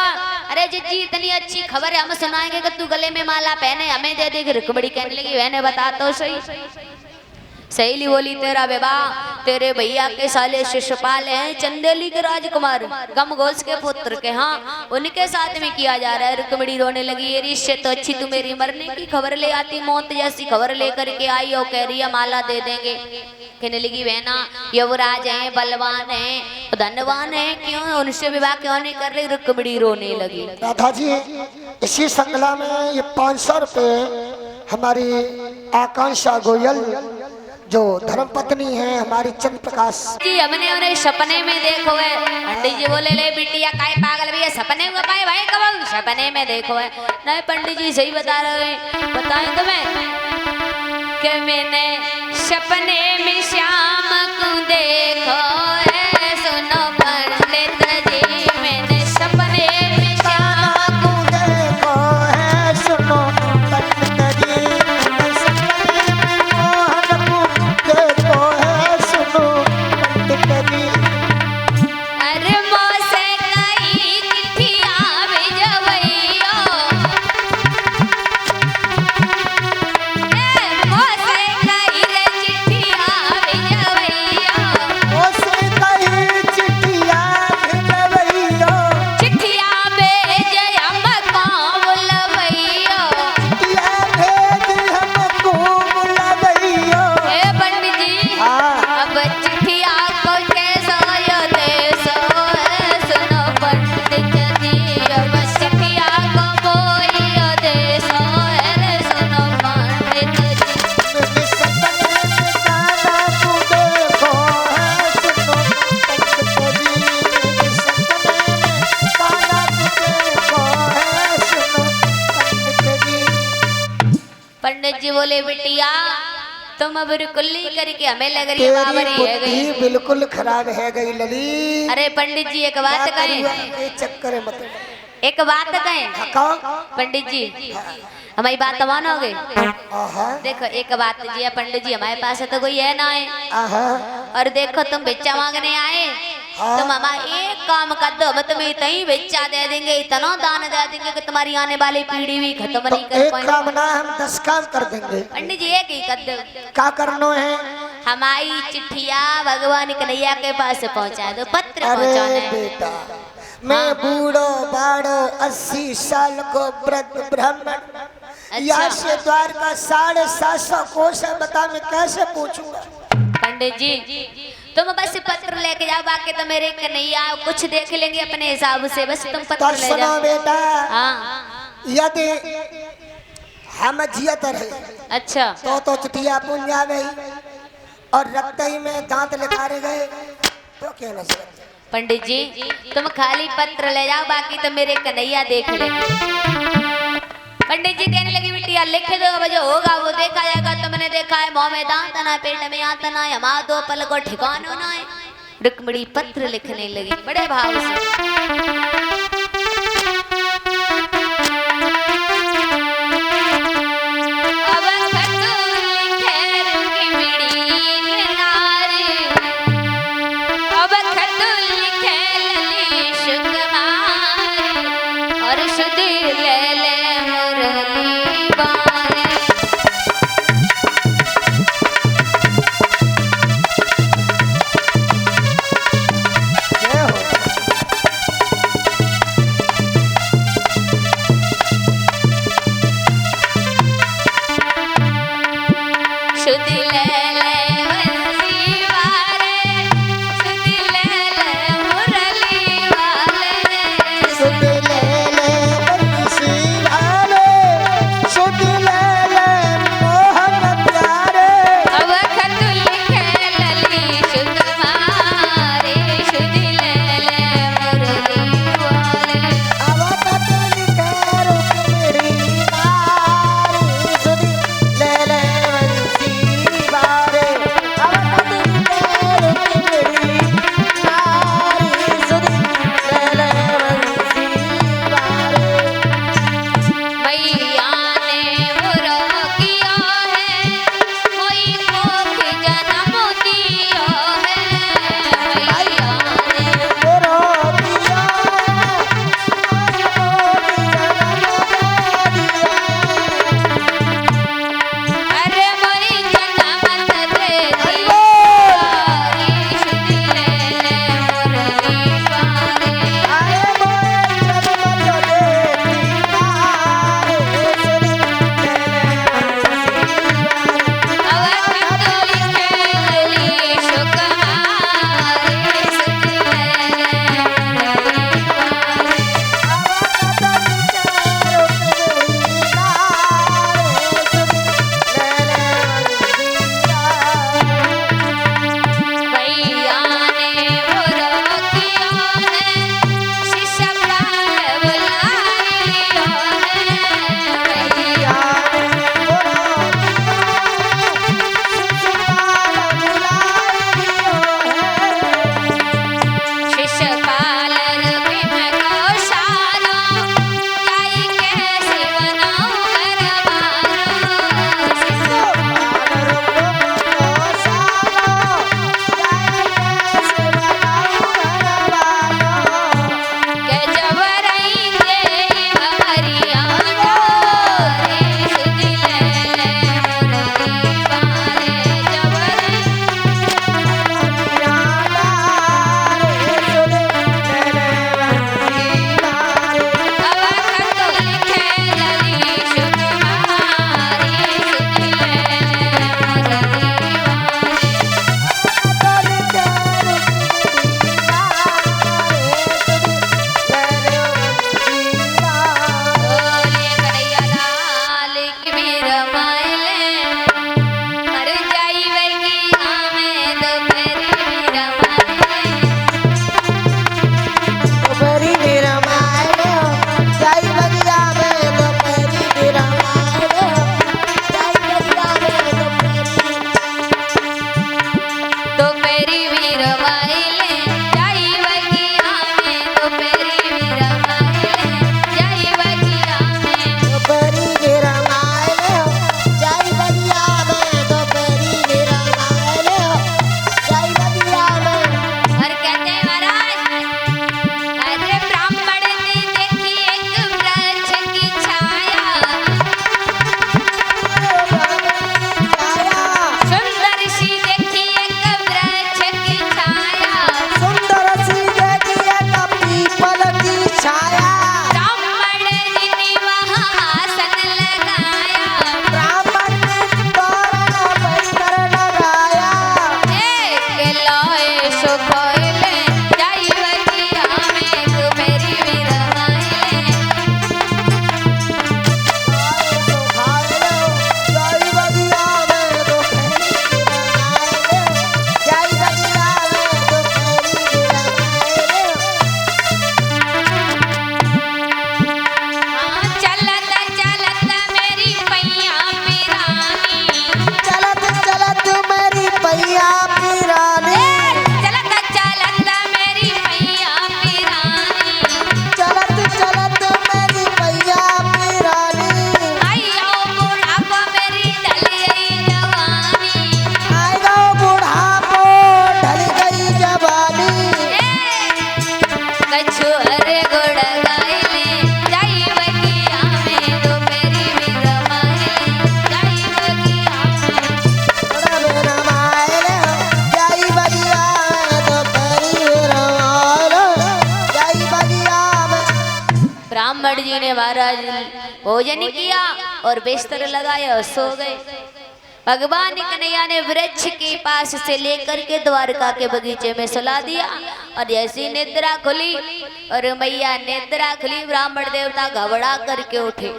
अरे जिज्जी इतनी अच्छी खबर है, हम सुनाएंगे कि तू गले में माला पहने हमें दे देगी। रुक्मिणी कहने लगी मैंने बता तो सही। सहेली बोली तेरा विवाह तेरे भैया के साले शिशुपाल हैं, चंदेली के राजकुमार गमघोष के पुत्र के, हाँ उनके साथ में किया जा रहा है। रुक्मिणी रोने लगी, ये इससे तो अच्छी तू मेरी मरने की खबर ले आती, मौत जैसी खबर लेकर के आई और कह रही है माला दे देंगे। कहने लगी बहना युवराज हैं, बलवान हैं, धनवान हैं, क्यों उनसे विवाह क्यों नहीं कर रही? रुक्मिणी रोने लगी। राधा जी इसी श्रृंखला में ये 500 रुपये हमारी आकांक्षा गोयल जो धर्म पत्नी है हमारी चंद्र प्रकाश जी, हमने उन्हें सपने में देखो है। पंडित जी बोले ले बिटिया काय पागल भैया सपने में पाए भाई, कब सपने में देखो है? नहीं पंडित जी सही बता रहे हैं, बताएं तुम्हें कि मैंने सपने में श्याम को देखो है। सुनो पंडित जी मैंने सपने में श्याम को देखो है, सुनो पंडित जी देखो है, सुनो पंडित जी। अरे मोसे कहीं चिट्ठियां भेजवैयो, मोसे कहीं रे चिट्ठियां भेजवैयो, मोसे कहीं चिट्ठियां भेजवैयो, चिट्ठियां भेज हमको बुलवैयो, चिट्ठियां भेज हमको बुलवैयो। हे पंडित जी अब चिट्ठिया को कैसा यो देसो है? सुनो पंडित जी अब चिट्ठिया को बोइयो देसो है रे, सुनो पंडित जी। मेरे सपने में काना को देखो है, सुनो पंडित जी। मेरे सपने में काना को देखो है, सुनो पंडित जी। पंडित जी बोले बिटिया तुम अब कुल्ली करके हमें लग रही है बाबरी है गई। बुद्धि बिल्कुल खराब है गई लली। अरे पंडित जी एक बात कहें, ये चक्कर है मत एक बात कहें कौन? पंडित जी, हमारी बात मानोगे? आहा, देखो एक बात जी है पंडित जी, हमारे पास तो कोई है ना है, आहा, और देखो तुम भिक्षा मांगने आए, हाँ। तुम हमारा एक काम कर दो, हम तुम्हें इतना ही भिक्षा दे देंगे, इतना दान दे देंगे कि तुम्हारी आने वाली पीढ़ी भी खत्म तो नहीं कर एक पाएंगे। काम ना, हम 10 काम कर देंगे। पंडित जी एक ही कर दो, क्या करना है? हमारी चिट्ठिया भगवान कन्हैया के पास पहुंचा दो, पत्र अरे पहुंचाना है। बेटा, मैं बूढ़ो बाड़ो 80 साल को वृद्ध ब्राह्मण, यहाँ से द्वार का 750 कोस है, बता मैं कैसे पूछूंगा? पंडित जी तुम बस पत्र लेके जाओ, बाकी तो मेरे कन्हैया कुछ देख लेंगे अपने हिसाब से, बस तुम तो पत्र ले सुनो जाओ। बेटा, हाँ यदि हम जियत रहे अच्छा, तो चिट्ठिया पुन जावे, और रखते ही में दांत लिखारे गए तो क्या न सकते। पंडित जी तुम खाली पत्र ले जाओ, बाकी तो मेरे कन्हैया देख लेंगे। पंडित जी कहने लगी बिटिया लिख दो, अब जो होगा वो देखा जाएगा। तुमने देखा है मुंह में दांत ना, पेट में आता ना, हमारा 2 पल को ठिकाना ना है। रुक्मिणी पत्र लिखने लगी बड़े भाव से। अब खत लिखे रुक्मिणी नारी, अब खत लिखे लली सुकुमारी, और सुध ले ले मुरली बारे। जय हो। सुध ले ले मुरली वाले, सुध ले ले मुरली वाले, सुध ले ले बंसी वाले, सुध ले ले मोहन प्यारे। अब खत लिखे लली सुकुमारी, सुध ले ले मुरली वाले। अब खत लिखे रुक्मिणी नारी, सुध ले ले बंसी वाले। जी ने महाराज भोजन किया और बिस्तर लगाया और सो गए। भगवान कन्हैया ने वृक्ष के पास से लेकर के द्वारका के बगीचे में सुला दिया और जैसी निद्रा खुली और मैया निद्रा खुली, ब्राह्मण देवता घबरा करके उठे,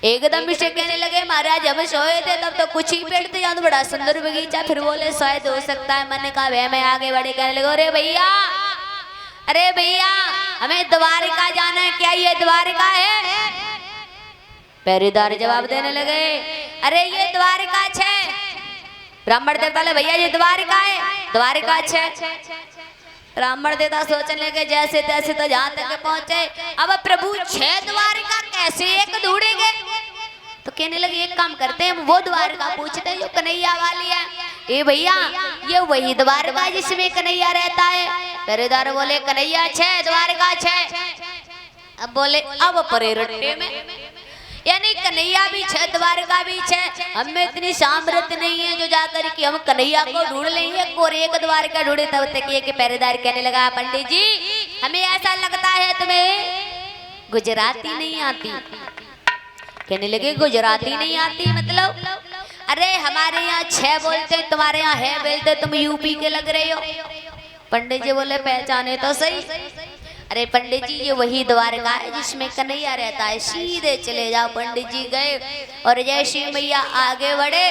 एकदम से कहने लगे महाराज हम सोए थे तब तो कुछ ही पेड़ थे, यहाँ तो बड़ा सुंदर बगीचा। फिर बोले शायद हो सकता है, मैंने कहा वह मैं आगे बढ़े कहने लगे अरे भैया हमें द्वारका जाना है, क्या ये द्वारका है? पहरेदार जवाब देने लगे अरे ये द्वारका छे। ब्राह्मण देवता ले भैया ये द्वारका है, द्वारका छे। ब्राह्मण देवता सोचने लगे जैसे तैसे तो जहाँ तक पहुंचे, अब प्रभु छह द्वारका कैसे एक ढूंढेंगे? तो कहने लगे एक काम करते हैं, वो द्वारका पूछते हैं जो कन्हैया वाली है। ए भैया ये वही द्वारका जिसमें कन्हैया रहता है? पहरेदार बोले कन्हैया छे, द्वारका छे। अब बोले अब परे रट्टे में, यानी कन्हैया भी छे द्वारका भी छे, हमें इतनी सामर्थ्य नहीं है जो जाकर कि हम कन्हैया को ढूंढ लेंगे और एक द्वारका ढूंढे। तब तक ये कि पहरेदार कहने लगा पंडित जी हमें ऐसा लगता है तुम्हें गुजराती नहीं आती। कहने लगे गुजराती नहीं आती मतलब? अरे हमारे यहाँ छह बोलते हैं, तुम्हारे यहाँ है बोलते, तुम यूपी के लग रहे हो। पंडित जी बोले पहचाने तो सही। अरे पंडित जी ये वही द्वारका है जिसमें कन्हैया रहता है, सीधे चले जाओ। पंडित जी गए और जैसे मैया आगे बढ़े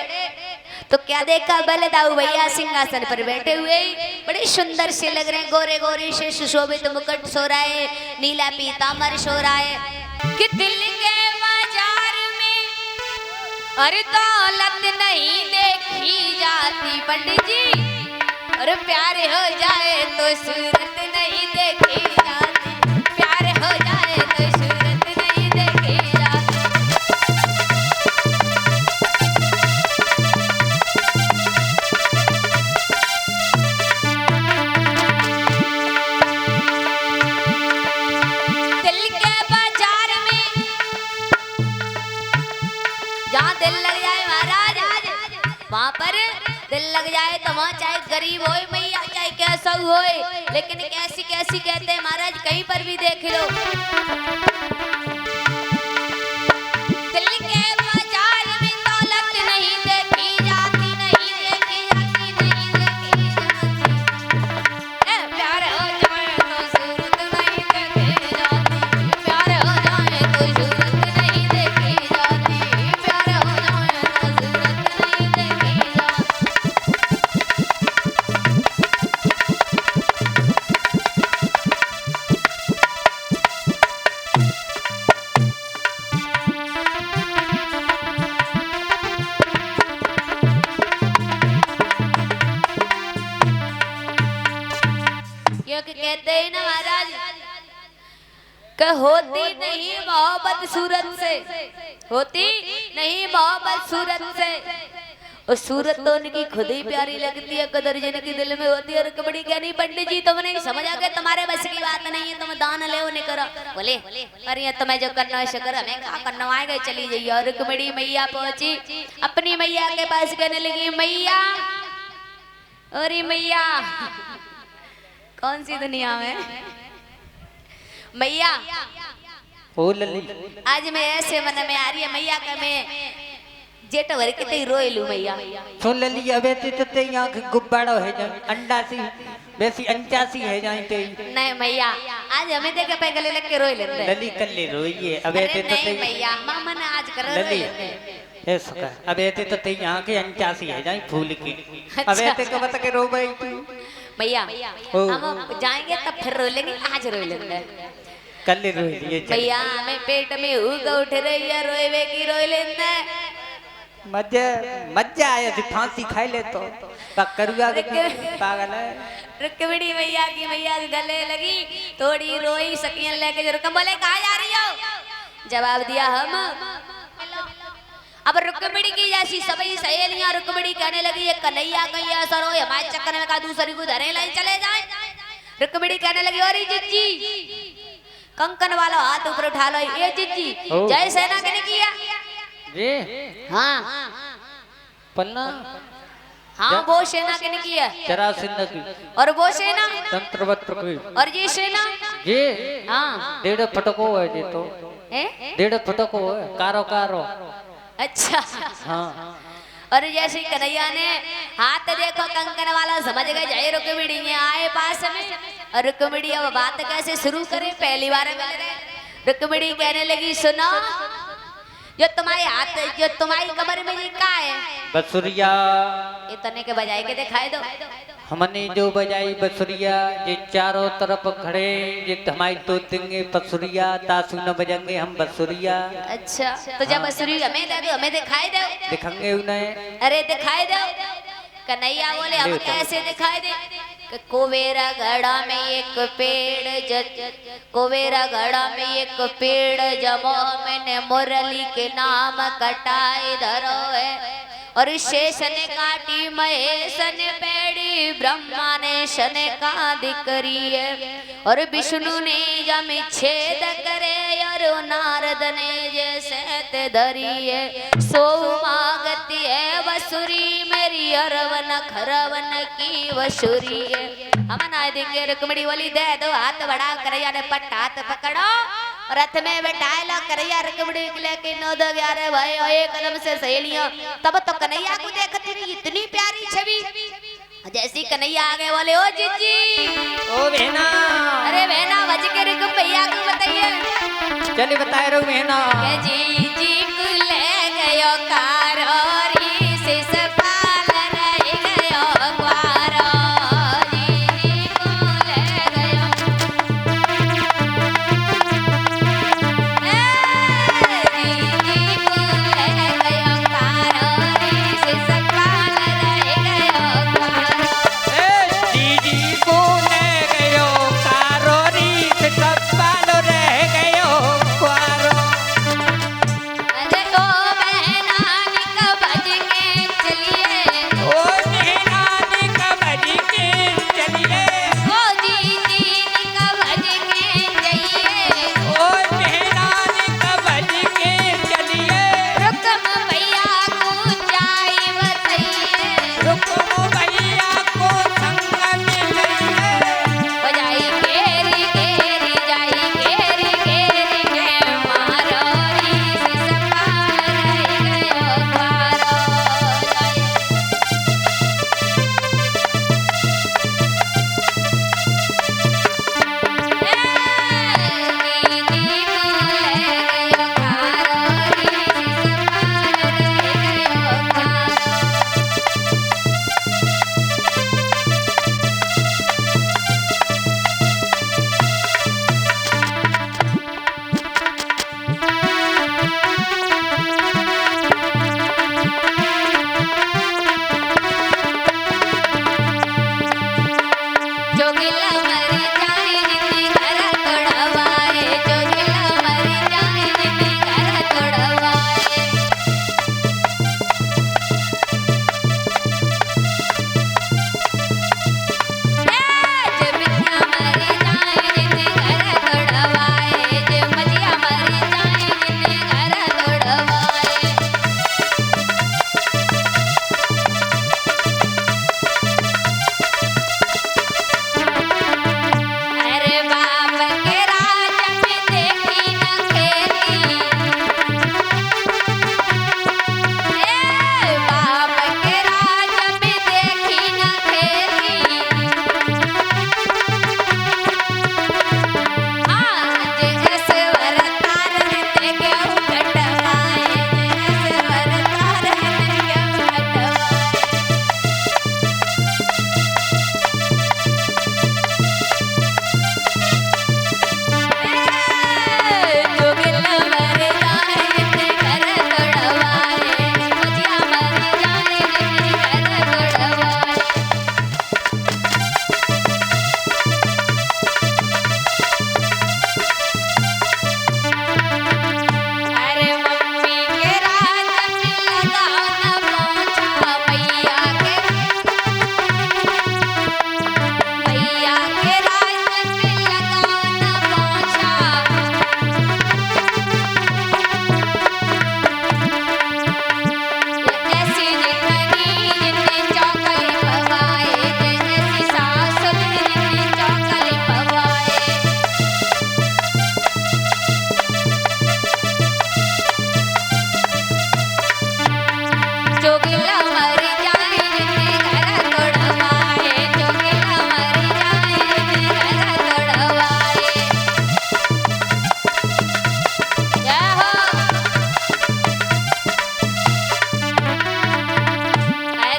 तो क्या देखा, बलदाऊ भैया सिंहासन पर बैठे हुए, बड़े सुंदर से लग रहे हैं, गोरे गोरे से सुशोभित मुकुट सो रहा है, नीला पीताम्बर सो रहा है। कि दिल के बाजार में अरे दौलत नहीं देखी जाती पंडित जी, और प्यार हो जाए तो सूरत नहीं देखी जाती, प्यार हो जाए तो सूरत नहीं देखी जाती। दिल के बाजार में जहाँ दिल लग जाए महाराज वहाँ पर दिल लग जाए तो वहाँ चाहे गरीब हो मैया चाहे कैसा हो, लेकिन कैसी कैसी कहते हैं महाराज कहीं पर भी देख लो। दिल के बाजार में दौलत नहीं देखी जाती, नहीं देखी जाती, नहीं देखी जाती। प्यार हो जाए तो सूरत नहीं देखी जाती, प्यार हो जाए तो सूरत नहीं देखी जाती, प्यार हो जाए तो सूरत नहीं देखी जाती। क्योंकि कहते हैं ना महाराज कि होती नहीं मोहब्बत सूरत से, होती नहीं मोहब्बत सूरत से, और सूरत तो उनकी खुद ही प्यारी लगती है, कदर जिनकी दिल में होती है। और कबड्डी कहनी पंडित जी तुमने नहीं समझा के तुम्हारे बस की बात नहीं है, तुम दान ले उन्हें करो। बोले अरे तुम्हें जो करना है शकर, हमें कहा करना आएगा, चली जाइए। और कबड्डी मैया पहुंची अपनी मैया के पास, कहने लगी मैया अरे मैया कौन सी दुनिया में मैया ओ लली आज मैं ऐसे मन में आ रही है मैया का मैं जेठ भर के ते रोए लू मैया। सुन लली अबे ते यहाँ के गुब्बारा है जाए अंडा सी वैसी अंचासी है जाए ते नहीं मैया आज हमें देखे पे गले लग के रोए लेते लली कल्ले रोइए अबे ते नहीं मैया मामा ने आज कर लली ऐसा का अबे ते यहाँ के अंचासी है जाए फूल की। अबे ते को बता के रो भाई भैया ओ। हम जाएंगे तब फिर रो लेंगे, आज रो लेंगे कल रोई लिए भैया। हमें पेट में उग उठ रही है, रोए की रोए लेना मजा मजा आया थी, फांसी खाई ले तो करुआ पागल है। रुक्मिणी मैया की मैया गले लगी, थोड़ी रोई, सकियन लेके जो रुकम बोले कहाँ जा रही हो? जवाब दिया हम। अब रुक्मिणी की जैसी सभी सहेलियां रुक्मिणी कहने लगी ये कन्हैया कहीं ऐसा रो हमारे चक्कर में का दूसरी को धरे लाइन चले जाए। रुक्मिणी कहने लगी अरे जिज्जी कंकन वाला हाथ ऊपर उठा लो, ये जिज्जी जय सेना के ने किया जी हाँ पन्ना हाँ वो सेना के ने किया जरा सिंह की और वो सेना तंत्रवत्र की और ये सेना ये हाँ 1.5 फटको है ये तो, है 1.5 फटको है, कारो कारो। अच्छा। हाँ और जैसे कन्हैया ने हाथ देखो कंकन वाला समझ गए जय रुक्मिणी ने आए पास में, और रुक्मिणी अब बात कैसे शुरू करे, पहली बार मिल रहे। रुक्मिणी कहने लगी सुनो, जो तुम्हारे हाथ जो तुम्हारी कमर में ये का है, बसुरिया। इतने के बजाय के दिखाई दो। हमने जो बजाई बसुरिया, ये चारों तरफ खड़े, ये हमारी तो देंगे बसुरिया, तासु न बजाएंगे हम बसुरिया। अच्छा तो जब बसुरी हमें दे दो, हमें दिखाई दो। दिखाएंगे उन्हें। अरे दिखाई दो। कन्हैया बोले हम कैसे दिखाई दे, कोवेरा गढ़ा में एक पेड़ कोवेरा गढ़ा में एक पेड़ जमो मैंने मुरली के नाम कटाए धरो है, और शेष ने काटी महेश ने पेड़ी, ब्रह्मा ने शन का दिकरी है, और विष्णु ने जम छेद करे, और नारद ने जैसे धरी है। सो मागती है वसुरी मेरी, अरवन खरवन की वसुरी है। हम ना देंगे रुक्मिणी बोली दे दो हाथ बढ़ा, कन्हैया ने पट हाथ पकड़ो, रथ में बैठाए लो कन्हैया रुक्मिणी के लेके 9-11 भाई और एक कदम से सहेलियां। तब तो कन्हैया को देखती रही, इतनी प्यारी छवि। जैसी कन्हैया आ गए बोले ओ जीजी, ओ बहना। अरे बहना बज के रुक भैया को बताइए। चलिए बताए रहो बहना। जीजी को ले गयो कारोरी से सफाल रह गयो ग्वारो, जीजी को ले गयो जीजी को ले गयो कारोरी से सफाल रह गयो ग्वारो। जीजी को ले गयो कारोरी से कपाल रह गयो क्वारो। अरे ओ बहना निकब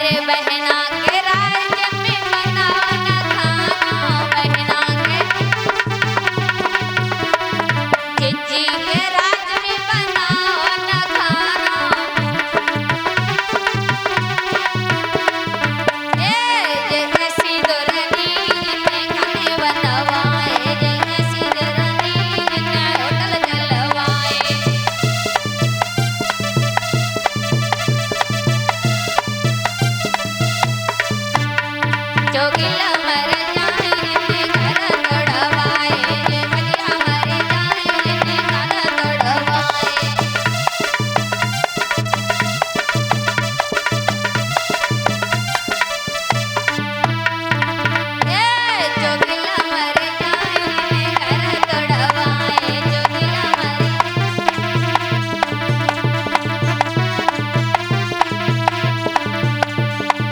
अरे बहना के राज्य में बनाओ न खाना, बहना के जिज्जी के राज में बनाओ न खाना। ए जय सिंदूरनी जितने खाने बनवाए, जय सिंदूरनी जितने होटल चलवाए। जोगिला मर जाए जितने घर तोड़वाए, जे बलिया मर जाए जितने घर तोड़वाए। ए जोगिला मर जाए जितने घर तोड़वाए, जोगिला मर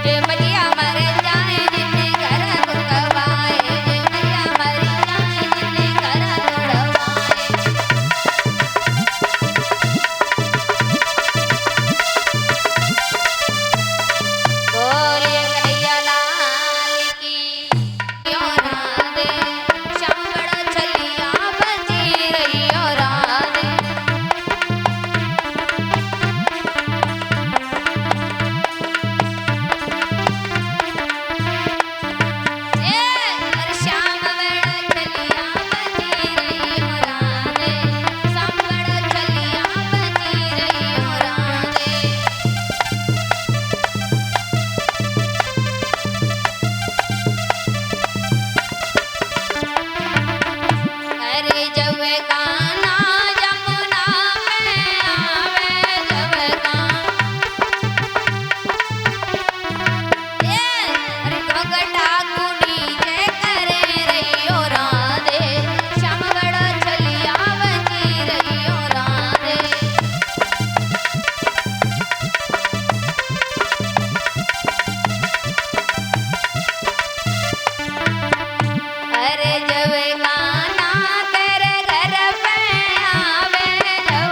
जे बलिया मर जाए जितने घर तोड़वाए, जे बलिया मर जाए जितने घर तोड़वाए। बोलिए कन्हैया लाल की क्यों राधे, श्याम बड़ा चलिया बजी रही हो राधे। ए अरे श्याम बड़ा चलिया बजी रही हो राधे, श्याम बड़ा चलिया बजी रही हो राधे। अरे जब गाना जमुना में आवे, जब अरे घोघटा कुनी जे करे रही हो राधे, श्याम बड़ा चलिया बजी रही हो राधे। अरे जब गाना तेरे घर पे आवे, जब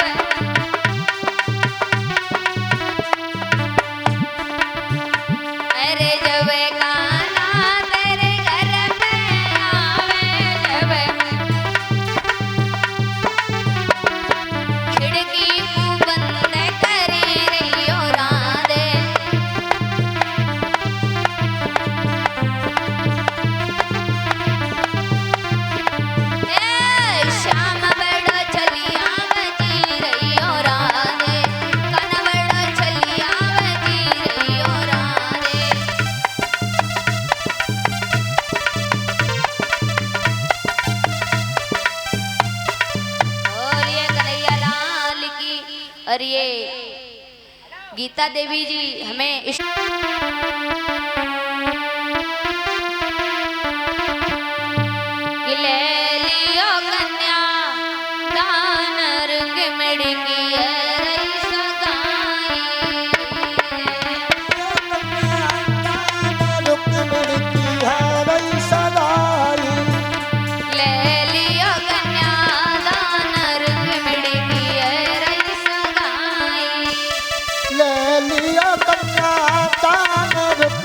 अरे जब गाना तेरे घर पे आवे, जब खिड़की को बंद करे रही हो राधे। ए श्याम बड़ा चलिया बजी रही हो राधे, कन बड़ा चलिया बजी रही हो राधे। और ये कन्हैया लाल की। और ये गीता देवी जी हमें कि ले लियो कन्या दान रंग मड़की रही सगाई। ले लियो कन्या दान रंग मड़की रही सगाई। ले लिया कन्या दान रुक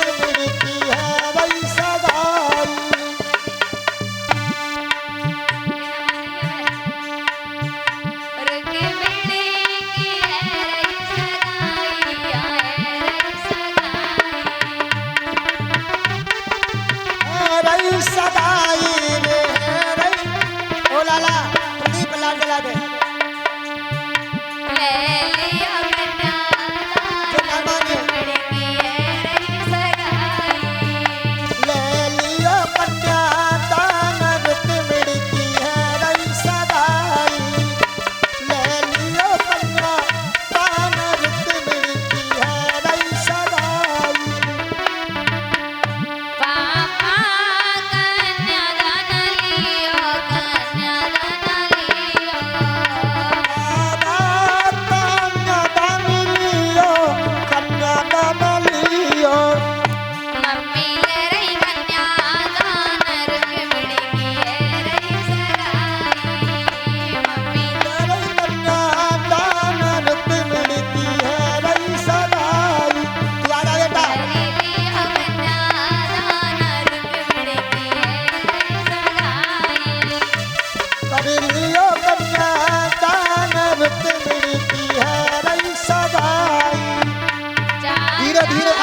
धीरे